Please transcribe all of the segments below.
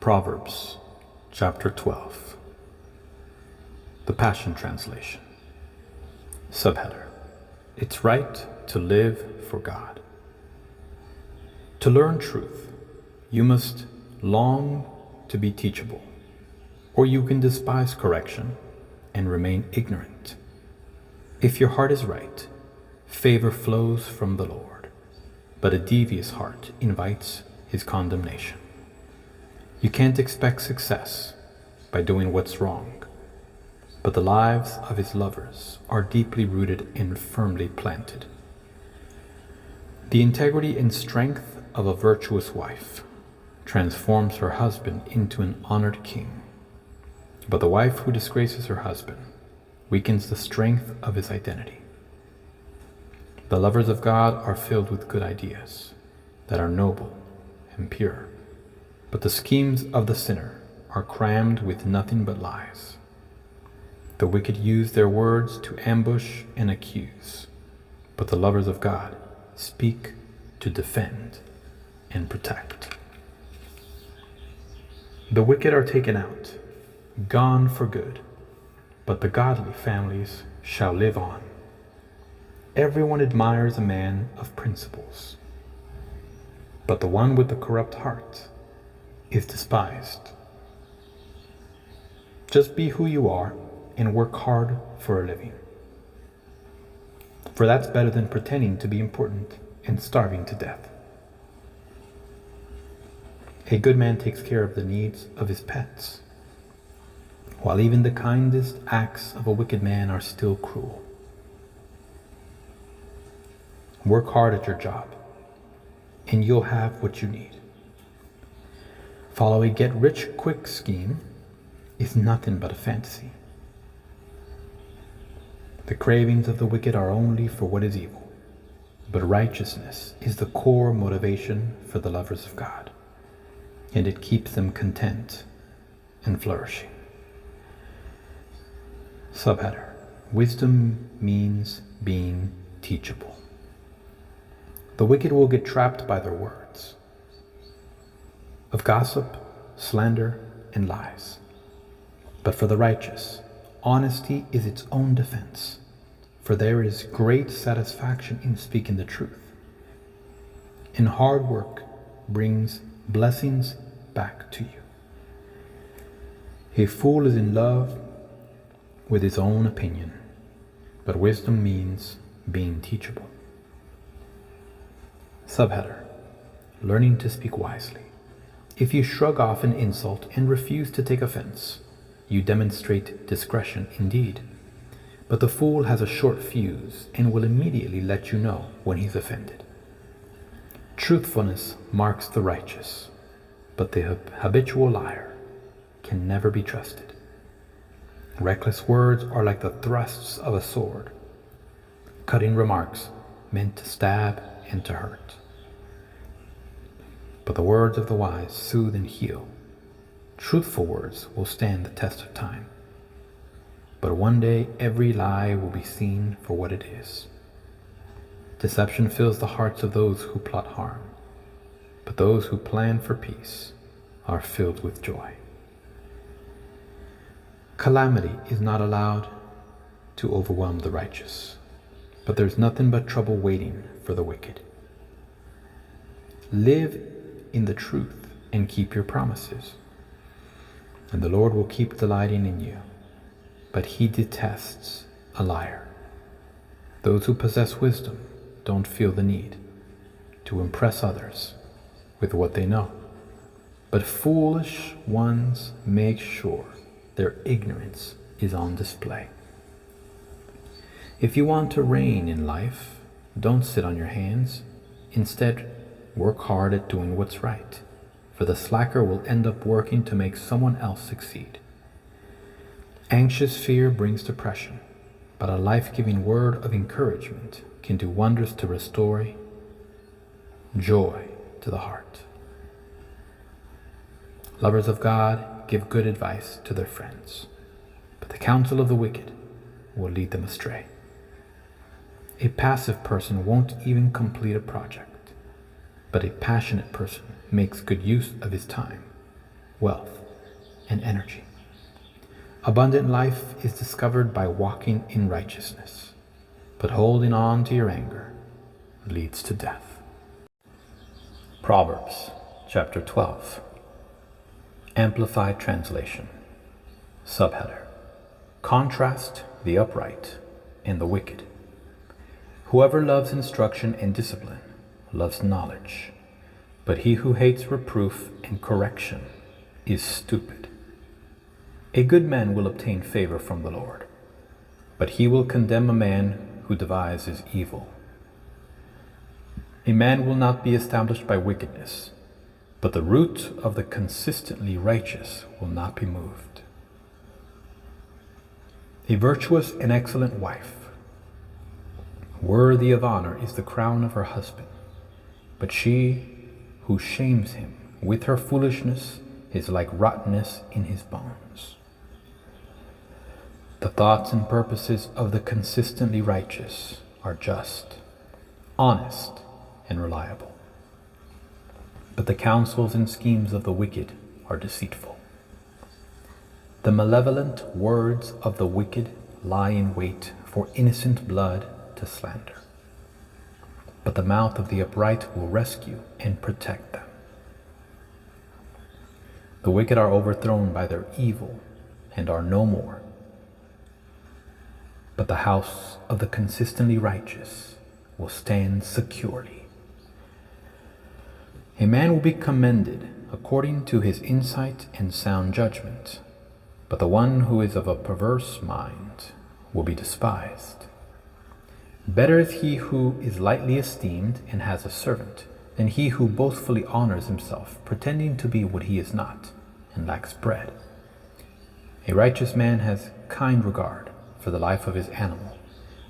Proverbs chapter 12. The Passion Translation. Subheader: It's right to live for God. To learn truth, you must long to be teachable, or you can despise correction and remain ignorant. If your heart is right, favor flows from the Lord, but a devious heart invites his condemnation. You can't expect success by doing what's wrong, but the lives of his lovers are deeply rooted and firmly planted. The integrity and strength of a virtuous wife transforms her husband into an honored king, but the wife who disgraces her husband weakens the strength of his identity. The lovers of God are filled with good ideas that are noble and pure, but the schemes of the sinner are crammed with nothing but lies. The wicked use their words to ambush and accuse, but the lovers of God speak to defend and protect. The wicked are taken out, gone for good, but the godly families shall live on. Everyone admires a man of principles, but the one with the corrupt heart is despised. Just be who you are and work hard for a living, for that's better than pretending to be important and starving to death. A good man takes care of the needs of his pets, while even the kindest acts of a wicked man are still cruel. Work hard at your job, and you'll have what you need. Follow a get-rich-quick scheme is nothing but a fantasy. The cravings of the wicked are only for what is evil, but righteousness is the core motivation for the lovers of God, and it keeps them content and flourishing. Subheader: Wisdom means being teachable. The wicked will get trapped by their words of gossip, slander, and lies. But for the righteous, honesty is its own defense, for there is great satisfaction in speaking the truth. And hard work brings blessings back to you. A fool is in love with his own opinion, but wisdom means being teachable. Subheader: Learning to speak wisely. If you shrug off an insult and refuse to take offense, you demonstrate discretion indeed. But the fool has a short fuse and will immediately let you know when he's offended. Truthfulness marks the righteous, but the habitual liar can never be trusted. Reckless words are like the thrusts of a sword, cutting remarks meant to stab and to hurt. But the words of the wise soothe and heal. Truthful words will stand the test of time. But one day every lie will be seen for what it is. Deception fills the hearts of those who plot harm, but those who plan for peace are filled with joy. Calamity is not allowed to overwhelm the righteous, but there's nothing but trouble waiting for the wicked. Live in the truth and keep your promises, and the Lord will keep delighting in you, but he detests a liar. Those who possess wisdom don't feel the need to impress others with what they know, but foolish ones make sure their ignorance is on display. If you want to reign in life, don't sit on your hands. Instead, work hard at doing what's right, for the slacker will end up working to make someone else succeed. Anxious fear brings depression, but a life-giving word of encouragement can do wonders to restore joy to the heart. Lovers of God give good advice to their friends, but the counsel of the wicked will lead them astray. A passive person won't even complete a project, but a passionate person makes good use of his time. wealth, and energy. Abundant life is discovered by walking in righteousness, but holding on to your anger leads to death. Proverbs chapter 12. Amplified Translation. Subheader: Contrast the upright and the wicked. Whoever loves instruction and discipline loves knowledge, but he who hates reproof and correction is stupid. A good man will obtain favor from the Lord, but he will condemn a man who devises evil. A man will not be established by wickedness, but the root of the consistently righteous will not be moved. A virtuous and excellent wife, worthy of honor, is the crown of her husband, but she who shames him with her foolishness is like rottenness in his bones. The thoughts and purposes of the consistently righteous are just, honest, and reliable, but the counsels and schemes of the wicked are deceitful. The malevolent words of the wicked lie in wait for innocent blood to slander, but the mouth of the upright will rescue and protect them. The wicked are overthrown by their evil and are no more, but the house of the consistently righteous will stand securely. A man will be commended according to his insight and sound judgment, but the one who is of a perverse mind will be despised. Better is he who is lightly esteemed and has a servant, than he who boastfully honors himself, pretending to be what he is not, and lacks bread. A righteous man has kind regard for the life of his animal,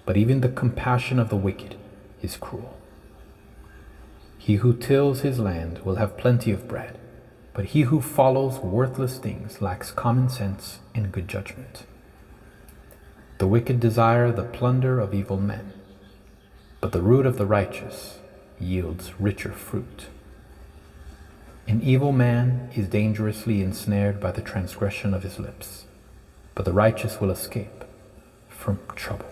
but even the compassion of the wicked is cruel. He who tills his land will have plenty of bread, but he who follows worthless things lacks common sense and good judgment. The wicked desire the plunder of evil men, but the root of the righteous yields richer fruit. An evil man is dangerously ensnared by the transgression of his lips, but the righteous will escape from trouble.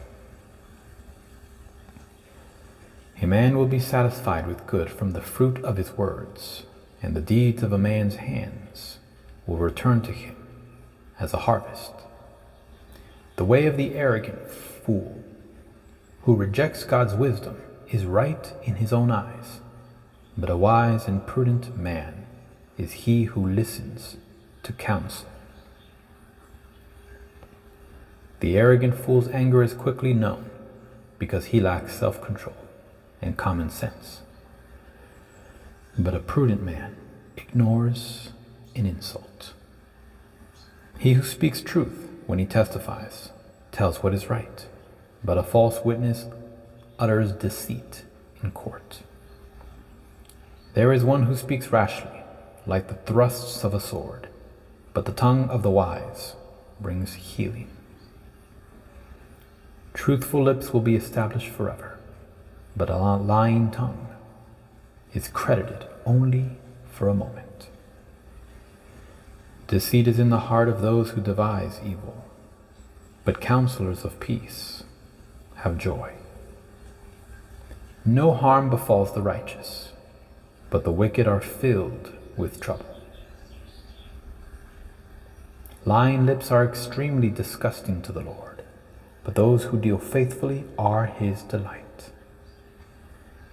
A man will be satisfied with good from the fruit of his words, and the deeds of a man's hands will return to him as a harvest. The way of the arrogant fool who rejects God's wisdom is right in his own eyes, but a wise and prudent man is he who listens to counsel. The arrogant fool's anger is quickly known because he lacks self-control and common sense, but a prudent man ignores an insult. He who speaks truth when he testifies tells what is right, but a false witness utters deceit in court. There is one who speaks rashly, like the thrusts of a sword, but the tongue of the wise brings healing. Truthful lips will be established forever, but a lying tongue is credited only for a moment. Deceit is in the heart of those who devise evil, but counselors of peace have joy. No harm befalls the righteous, but the wicked are filled with trouble. Lying lips are extremely disgusting to the Lord, but those who deal faithfully are his delight.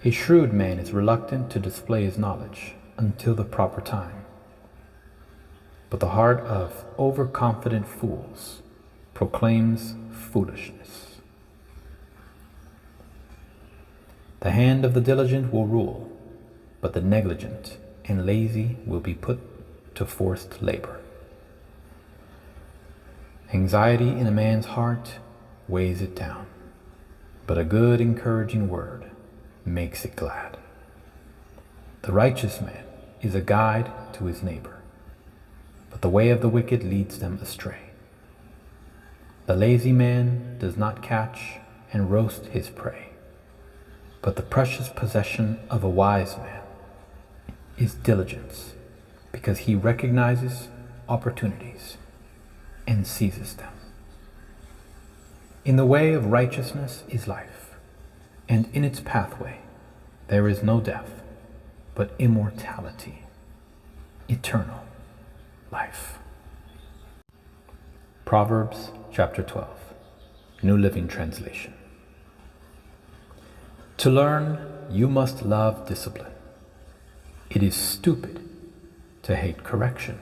A shrewd man is reluctant to display his knowledge until the proper time, but the heart of overconfident fools proclaims foolishness. The hand of the diligent will rule, but the negligent and lazy will be put to forced labor. Anxiety in a man's heart weighs it down, but a good encouraging word makes it glad. The righteous man is a guide to his neighbor, but the way of the wicked leads them astray. The lazy man does not catch and roast his prey, but the precious possession of a wise man is diligence, because he recognizes opportunities and seizes them. In the way of righteousness is life, and in its pathway there is no death, but immortality, eternal life. Proverbs chapter 12, New Living Translation. To learn, you must love discipline. It is stupid to hate correction.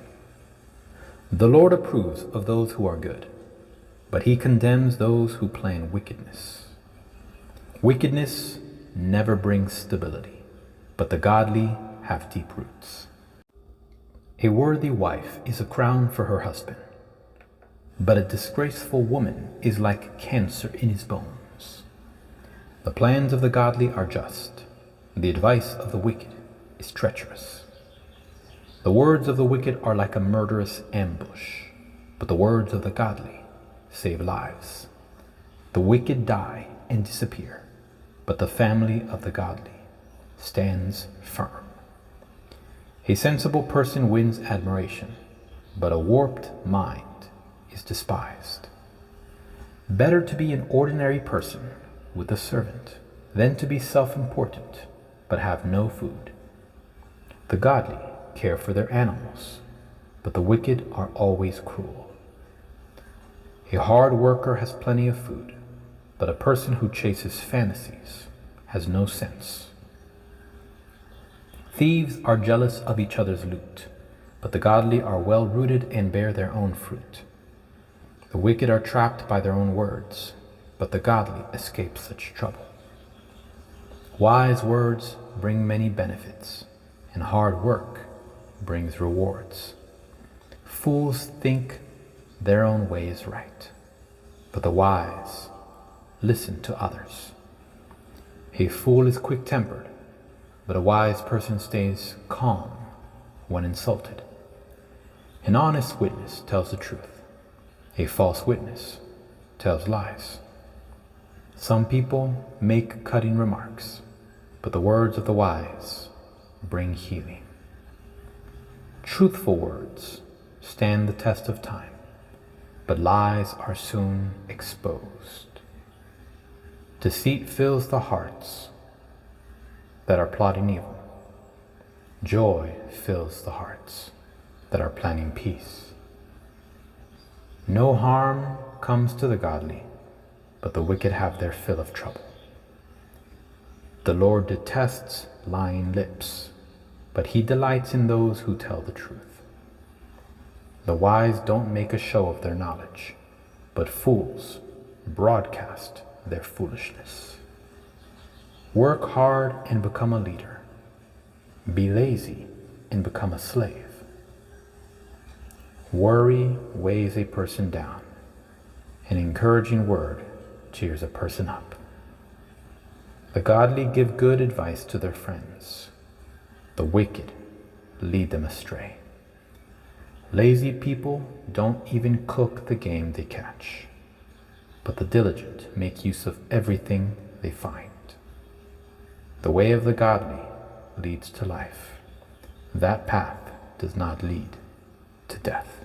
The Lord approves of those who are good, but he condemns those who plan wickedness. Wickedness never brings stability, but the godly have deep roots. A worthy wife is a crown for her husband, but a disgraceful woman is like cancer in his bones. The plans of the godly are just, the advice of the wicked is treacherous. The words of the wicked are like a murderous ambush, but the words of the godly save lives. The wicked die and disappear, but the family of the godly stands firm. A sensible person wins admiration, but a warped mind is despised. Better to be an ordinary person with a servant than to be self-important but have no food. The godly care for their animals, but the wicked are always cruel. A hard worker has plenty of food, but a person who chases fantasies has no sense. Thieves are jealous of each other's loot, but the godly are well rooted and bear their own fruit. The wicked are trapped by their own words, but the godly escape such trouble. Wise words bring many benefits, and hard work brings rewards. Fools think their own way is right, but the wise listen to others. A fool is quick-tempered, but a wise person stays calm when insulted. An honest witness tells the truth. A false witness tells lies. Some people make cutting remarks, but the words of the wise bring healing. Truthful words stand the test of time, but lies are soon exposed. Deceit fills the hearts that are plotting evil. Joy fills the hearts that are planning peace. No harm comes to the godly, but the wicked have their fill of trouble. The Lord detests lying lips, but he delights in those who tell the truth. The wise don't make a show of their knowledge, but fools broadcast their foolishness. Work hard and become a leader. Be lazy and become a slave. Worry weighs a person down. An encouraging word cheers a person up. The godly give good advice to their friends. The wicked lead them astray. Lazy people don't even cook the game they catch, but the diligent make use of everything they find. The way of the godly leads to life. That path does not lead to death.